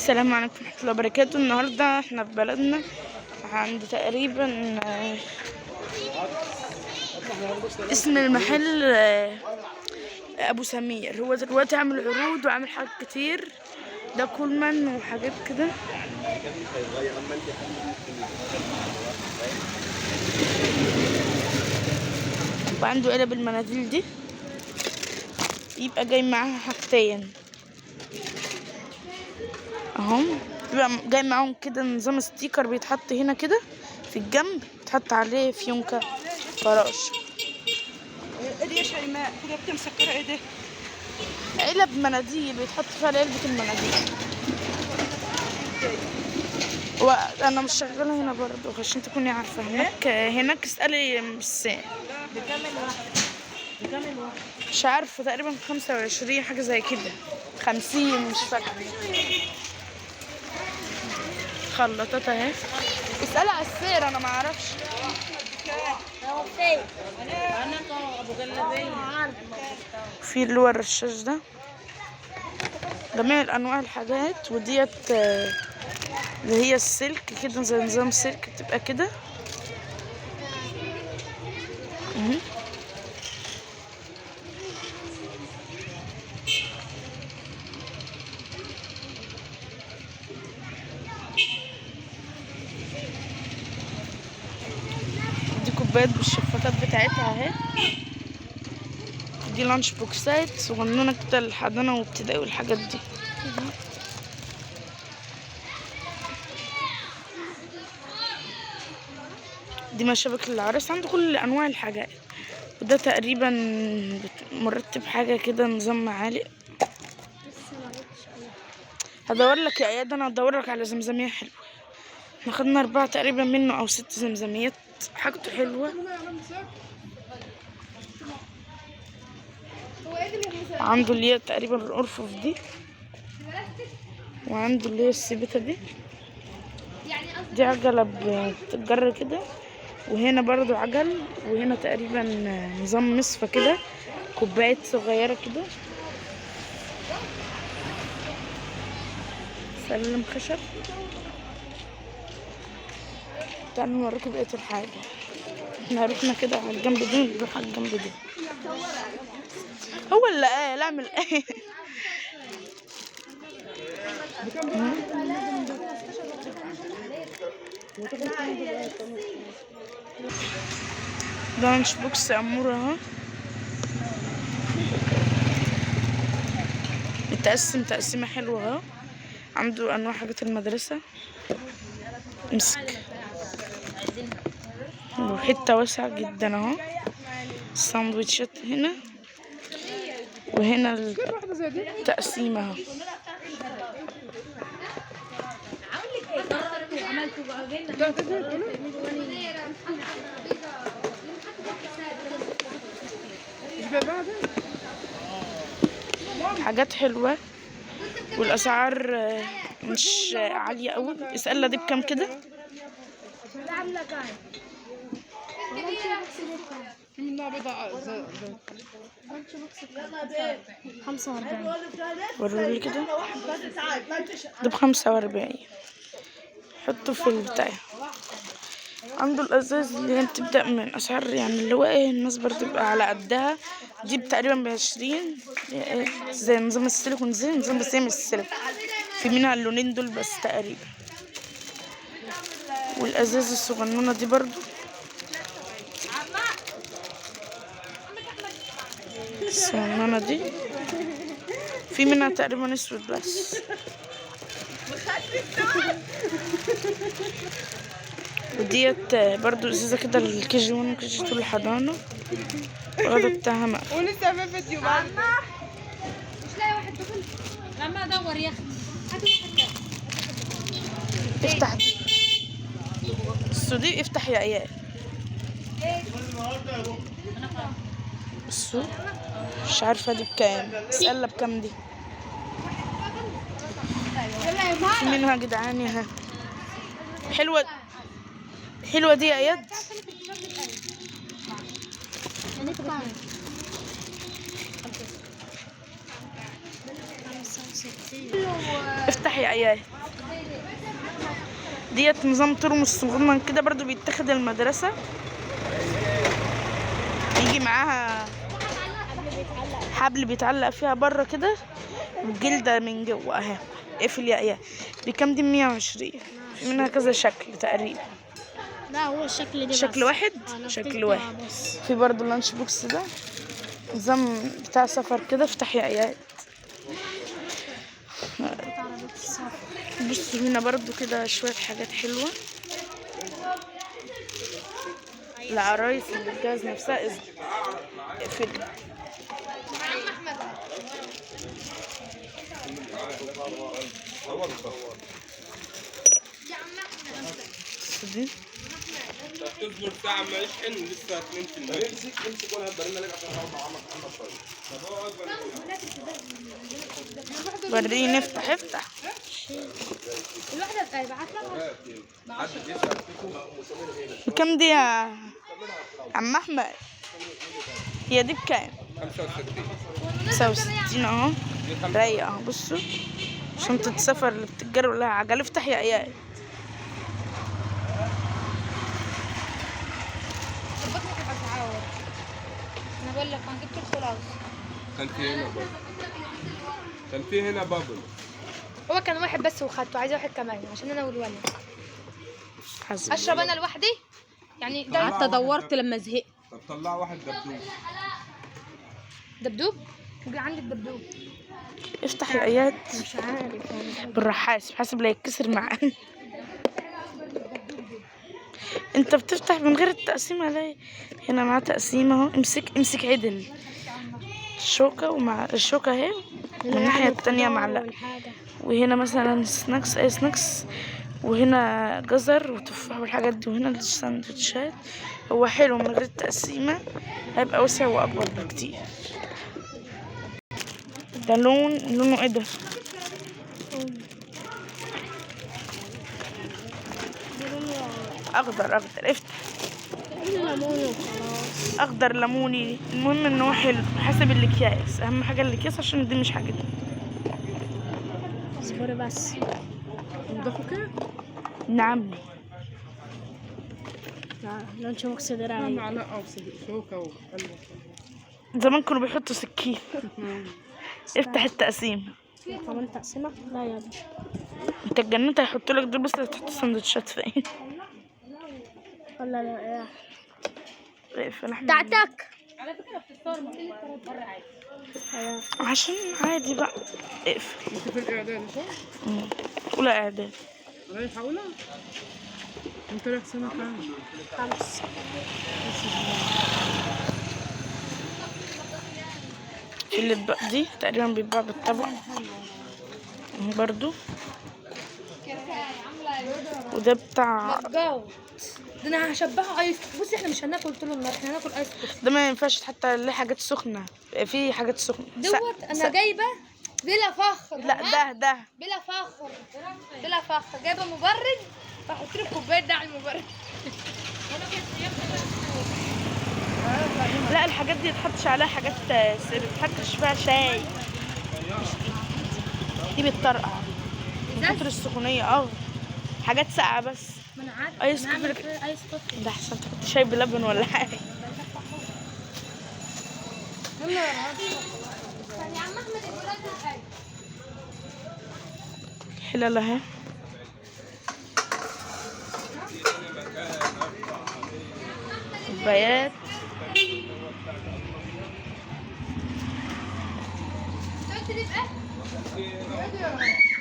السلام عليكم ورحمة الله وبركاته. النهاردة احنا في بلدنا عند تقريبا اسم المحل ابو سمير. هو دلوقتي عامل عروض وعامل حاجات كتير، ده كولمان وحاجات كده. وعنده علب المناديل دي، يبقى جاي معاها حاجتين اهم. بيبقى جاي معاهم كده نظام ستيكر بيتحط هنا كده في الجنب، بيتحط عليه فيونكة فراش. ايه دي يا شيماء؟ كده مسكره ايه ده؟ علب مناديل بيتحط فيها علبة المناديل. وانا مش شغالة هنا برضه عشان تكوني عارفة. هناك اسألي السعر. بكام؟ مش عارفة، تقريبا 25 حاجة زي كده، 50 مش فاكرة. خلطات اهي، اسألي على السعر انا معرفش. في اللي هو الرشاش ده، جميع انواع الحاجات. وديت اللي هي السلك كده، زي نظام سلك بتبقى كده. دي كوبايات بالشفاطات بتاعتها اهي. دي لانش بوكسات صغنونه كده للحضانه وابتدائي والحاجات دي. دي مشابك للعراس، عنده كل انواع الحاجات. وده تقريبا مرتب حاجه كده نظام معالق. هدور لك يا اياد، انا هدور لك على زمزميه حلوه. احنا خدنا 4 تقريبا منه او 6 زمزميات، حاجته حلوه. عنده اللي هي تقريبا الارفف دي، وعنده اللي هي السبيته دي. دي عجله بتتجر كده، وهنا برضو عجل، وهنا تقريبا نظام مصفى كده، كوبايات صغيره كده، سلم خشب. تعالوا نوريكم بقيه الحاجه. احنا رحنا كده على الجنب دي، نروح على الجنب دي. هو اللي قال اعمل ايه. لانش بوكس امور اهو، متقسم تقسيمه حلوه اهو. عنده انواع حاجات المدرسه، مسك وحته واسعه جدا اهو. الساندوتشات هنا، وهنا التقسيمه اهو. حاجات حلوه والاسعار مش عاليه قوي. اسالها دي بكام كده. ورولي كده، ده ب45. حطه في البتاع. عنده الازاز اللي هي بتبدأ من اسعار يعني اللي هو ايه، الناس برضه تبقى على قدها. دي تقريبا ب20، زي نظام السلك ونزل نظام، بس هي مش السلك، في منها اللونين دول بس تقريبا. والازاز الصغنونه دي برضه، الصغنونه دي في منها تقريبا اسود بس. وديت برضو ازازه كده للكيجي 1 وكيجي 2 الحضانه. الغدا بتاعها مقفول. ولسه في فيديو بعد. مش لاقي واحد دخل. لما ادور يا اختي هاتي واحد. افتح دي السودي، افتح يا اياد. بصوا، مش عارفه دي بكام، اسالها بكام دي. في منها يا جدعان اهي، حلوه حلوه دي يا اياد. افتح يا اياد. ديت نظام ترمس صغنن كده برضو بيتاخد المدرسة، يجي معاها حبل بيتعلق فيها بره كده والجلدة من جوه اهي. اقفل يا ايه. بكام دي؟ 120. في منها كذا شكل تقريبا. لا هو الشكل ده شكل بس. واحد؟ شكل واحد. في برضو اللانش بوكس ده نظام بتاع سفر كده. افتح يا ايات. بصوا هنا برضو كده شوية حاجات حلوة. العرايس اللي بتجهز نفسها اقفل. دي تصبر ساعة ما يشحن لسه 2%. امسك وانا هبرنا لك عشان اقعد مع عمك محمد شوية. وريني. افتح. الواحدة هيبعت لها. بكام دي يا عم احمد؟ هي دي بكام؟ 65 اهو. رايقة اهو. بصوا شنطة سفر اللي بتتجرب لها عجل. افتح يا اياد. انا بقول لك انا جبت الخلاص. كان في هنا بابل. هو كان واحد بس وخدته، عايزه واحد كمان عشان انا والولد. حسب. اشرب انا لوحدي يعني. ده حتى دورت لما زهقت. طب طلع واحد دبدوب. دبدوب؟ عندك دبدوب؟ افتح يا اياد. مش عارف يعني. بالراحة حاسب لا يتكسر معاك. انت بتفتح من غير التقسيمة ليه؟ هنا معاه تقسيمة اهو. امسك عدل. الشوكة ومع الشوكة اهي، من الناحية التانية معلقة. وهنا مثلا سناكس، اي سناكس، وهنا جزر وتفاح والحاجات دي، وهنا السندوتشات. هو حلو من غير التقسيمة، هيبقى واسع واكبر بكتير. ده لونه ايه ده؟ اخضر. افتح. اخضر ليموني. المهم ان هو حلو حسب الاكياس. اهم حاجه الاكياس عشان دي مش حاجتنا. اصبري بس. عندكم كده؟ نعم. لانش بوكس ده رايق. معلقة وشوكة وقلوة. زمان كانوا بيحطوا سكين. افتح التقسيم. كمان تقسيمه؟ لا يا ابني. انت اتجننت. هيحطوا لك دول بس تحط سندوتشات فين؟ لا اقفل احمد. بتاعتك. عشان عادي بقى. اقفل. انت في الاعداد صح؟ اولى اعداد. رايحة اولى؟ انت رايح سنة كام؟ 5. في اللي اتبقى دي تقريبا بيتباع بالطبق برضو. وده بتاع ده انا هشبهه ايس. بصي احنا مش هناكل طول النهار، احنا هناكل ايس كوفي. ده ما ينفعش حتى ليه حاجات سخنة. في حاجات سخنة. دوت انا جايبه بلا فخر. لا ده بلا فخر جايبه مبرد، بحط له كوبايه ده على المبرد. لا الحاجات دي يتحطش عليها حاجات يتحطش فيها شاي. دي بتطرقع من كتر السخونية. حاجات ساقعة بس. ما انا عارفه. ايس أنا هعمل كوفي. ايس كوفي. ده احسن تحط شاي بلبن ولا حاجة. يلا يا عم احمد الولاد الحاج. حلال اهي. كوبايات. شفت دي بقى؟